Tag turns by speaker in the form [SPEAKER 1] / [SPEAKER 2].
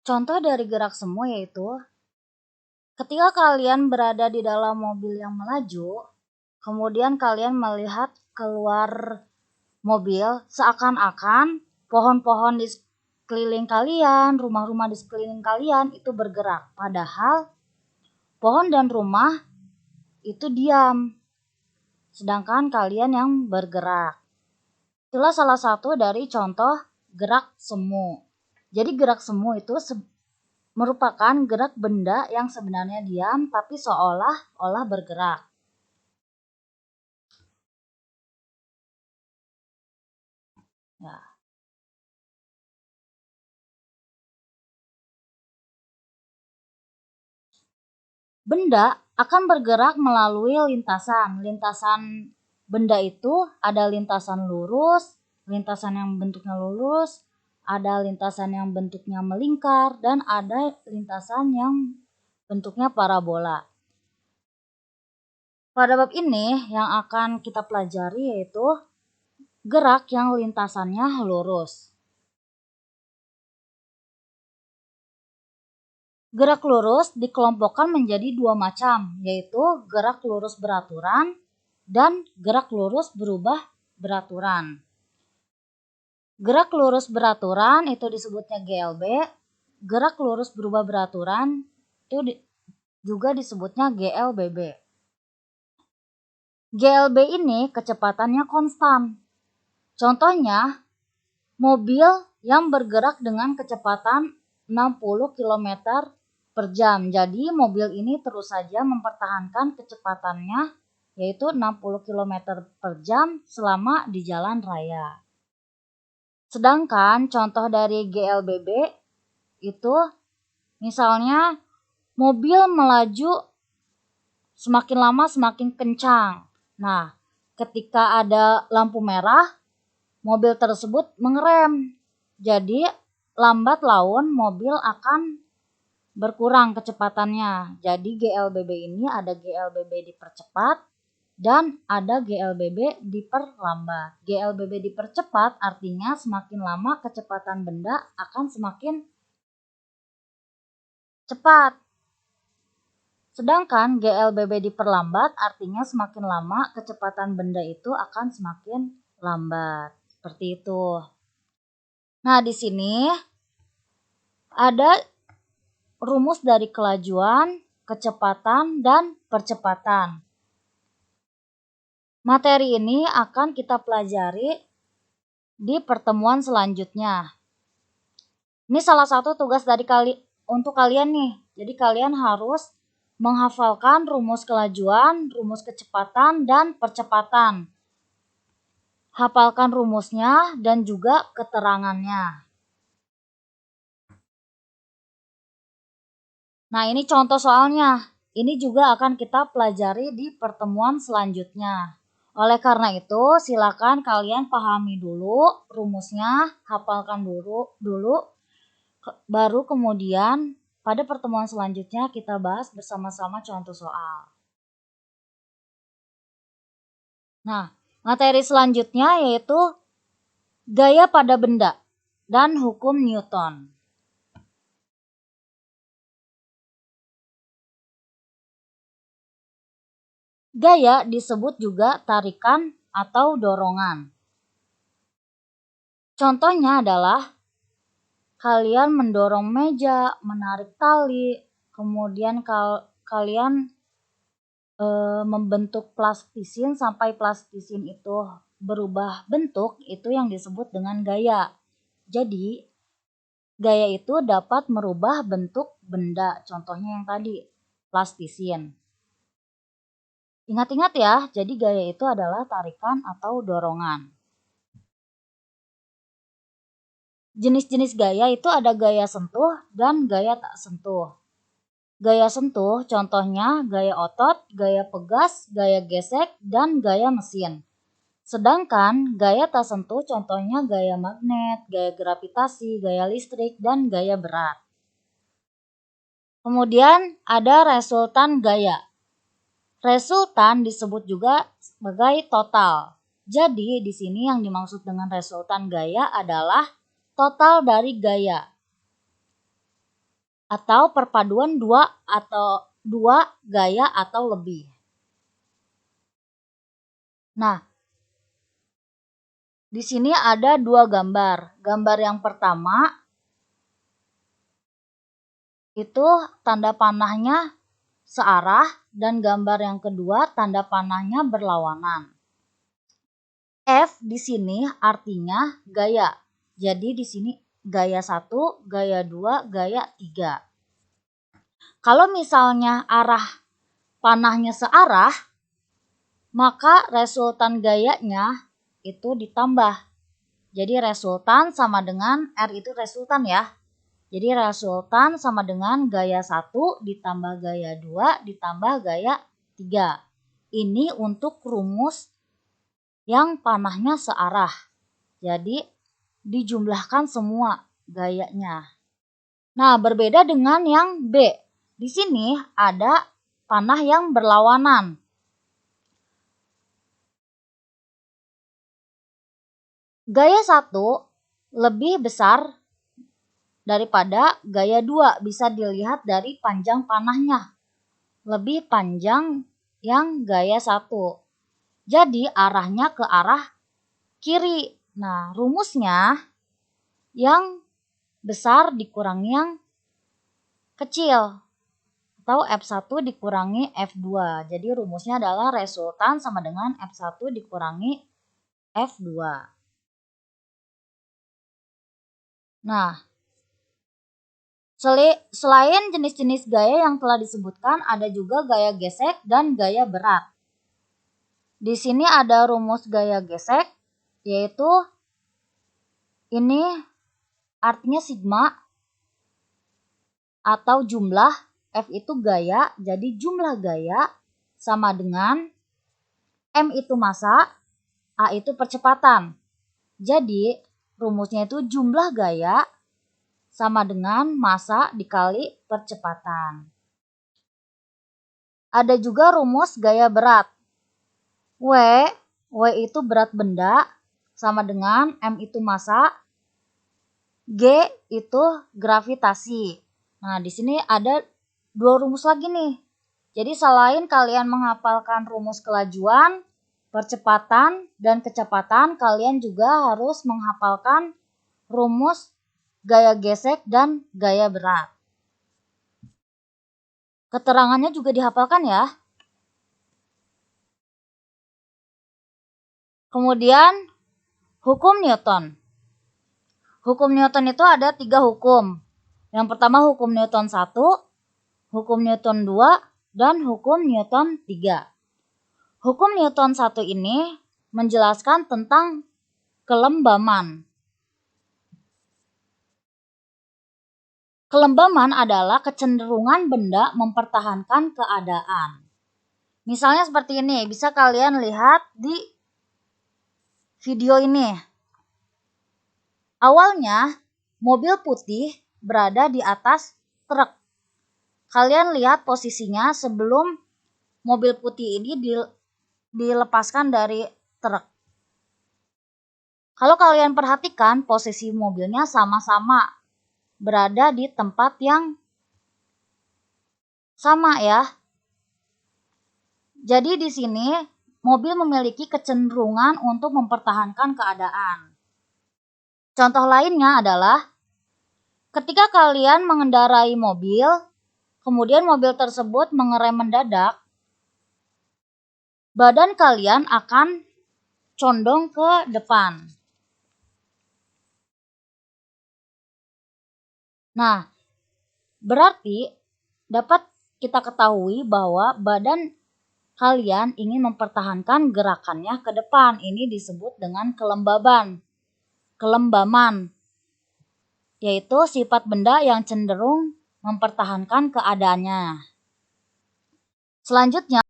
[SPEAKER 1] Contoh dari gerak semu yaitu ketika kalian berada di dalam mobil yang melaju, kemudian kalian melihat keluar mobil, seakan-akan pohon-pohon di sekeliling kalian, rumah-rumah di sekeliling kalian itu bergerak. Padahal pohon dan rumah itu diam, sedangkan kalian yang bergerak. Itulah salah satu dari contoh gerak semu. Jadi gerak semu itu merupakan gerak benda yang sebenarnya diam tapi seolah-olah bergerak. Ya. Benda akan bergerak melalui lintasan. Lintasan benda itu ada lintasan lurus, lintasan yang bentuknya lurus, ada lintasan yang bentuknya melingkar, dan ada lintasan yang bentuknya parabola. Pada bab ini yang akan kita pelajari yaitu gerak yang lintasannya lurus. Gerak lurus dikelompokkan menjadi dua macam, yaitu gerak lurus beraturan dan gerak lurus berubah beraturan. Gerak lurus beraturan itu disebutnya GLB, gerak lurus berubah beraturan itu juga disebutnya GLBB. GLB ini kecepatannya konstan. Contohnya, mobil yang bergerak dengan kecepatan 60 km per jam. Jadi mobil ini terus saja mempertahankan kecepatannya yaitu 60 km per jam selama di jalan raya. Sedangkan contoh dari GLBB itu misalnya mobil melaju semakin lama semakin kencang. Nah, ketika ada lampu merah, mobil tersebut mengerem. Jadi lambat laun mobil akan berkurang kecepatannya. Jadi GLBB ini ada GLBB dipercepat dan ada GLBB diperlambat. GLBB dipercepat artinya semakin lama kecepatan benda akan semakin cepat. Sedangkan GLBB diperlambat artinya semakin lama kecepatan benda itu akan semakin lambat. Seperti itu. Nah, di sini ada rumus dari kelajuan, kecepatan, dan percepatan. Materi ini akan kita pelajari di pertemuan selanjutnya. Ini salah satu tugas dari untuk kalian nih. Jadi kalian harus menghafalkan rumus kelajuan, rumus kecepatan, dan percepatan. Hafalkan rumusnya dan juga keterangannya. Nah, ini contoh soalnya. Ini juga akan kita pelajari di pertemuan selanjutnya. Oleh karena itu, silakan kalian pahami dulu rumusnya, hafalkan dulu, baru kemudian pada pertemuan selanjutnya kita bahas bersama-sama contoh soal. Nah, materi selanjutnya yaitu gaya pada benda dan hukum Newton. Gaya disebut juga tarikan atau dorongan. Contohnya adalah kalian mendorong meja, menarik tali, kemudian kalian membentuk plastisin sampai plastisin itu berubah bentuk, itu yang disebut dengan gaya. Jadi, gaya itu dapat merubah bentuk benda, contohnya yang tadi, plastisin. Ingat-ingat ya, jadi gaya itu adalah tarikan atau dorongan. Jenis-jenis gaya itu ada gaya sentuh dan gaya tak sentuh. Gaya sentuh contohnya gaya otot, gaya pegas, gaya gesek, dan gaya mesin. Sedangkan gaya tak sentuh contohnya gaya magnet, gaya gravitasi, gaya listrik, dan gaya berat. Kemudian ada resultan gaya. Resultan disebut juga sebagai total. Jadi di sini yang dimaksud dengan resultan gaya adalah total dari gaya. atau perpaduan dua gaya atau lebih. Nah, di sini ada dua gambar. Gambar yang pertama itu tanda panahnya searah dan gambar yang kedua tanda panahnya berlawanan. F di sini artinya gaya. Jadi di sini gaya 1, gaya 2, gaya 3. Kalau misalnya arah panahnya searah, maka resultan gayanya itu ditambah. Jadi resultan sama dengan R itu resultan ya. Jadi resultan sama dengan gaya 1 ditambah gaya 2 ditambah gaya 3. Ini untuk rumus yang panahnya searah. Jadi dijumlahkan semua gayanya. Nah, berbeda dengan yang B. Di sini ada panah yang berlawanan. Gaya 1 lebih besar daripada gaya 2. Bisa dilihat dari panjang panahnya. Lebih panjang yang gaya 1. Jadi arahnya ke arah kiri. Nah, rumusnya yang besar dikurangi yang kecil. Atau F1 dikurangi F2. Jadi rumusnya adalah resultan sama dengan F1 dikurangi F2. Nah, selain jenis-jenis gaya yang telah disebutkan, ada juga gaya gesek dan gaya berat. Di sini ada rumus gaya gesek, yaitu ini artinya sigma atau jumlah. F itu gaya, jadi jumlah gaya sama dengan M itu massa, A itu percepatan. Jadi rumusnya itu jumlah gaya sama dengan massa dikali percepatan. Ada juga rumus gaya berat. W itu berat benda sama dengan M itu massa, G itu gravitasi. Nah, di sini ada dua rumus lagi nih. Jadi selain kalian menghafalkan rumus kelajuan, percepatan, dan kecepatan, kalian juga harus menghafalkan rumus gaya gesek dan gaya berat. Keterangannya juga dihafalkan ya. Kemudian hukum Newton. Hukum Newton itu ada 3 hukum. Yang pertama hukum Newton 1, hukum Newton 2, dan hukum Newton 3. Hukum Newton 1 ini menjelaskan tentang kelembaman. Kelembaman adalah kecenderungan benda mempertahankan keadaan. Misalnya seperti ini, bisa kalian lihat di video ini. Awalnya, mobil putih berada di atas truk. Kalian lihat posisinya sebelum mobil putih ini dilepaskan dari truk. Kalau kalian perhatikan, posisi mobilnya sama-sama berada di tempat yang sama ya. Jadi di sini mobil memiliki kecenderungan untuk mempertahankan keadaan. Contoh lainnya adalah ketika kalian mengendarai mobil, kemudian mobil tersebut mengerem mendadak, badan kalian akan condong ke depan. Nah, berarti dapat kita ketahui bahwa badan kalian ingin mempertahankan gerakannya ke depan. Ini disebut dengan kelembaman, yaitu sifat benda yang cenderung mempertahankan keadaannya. Selanjutnya,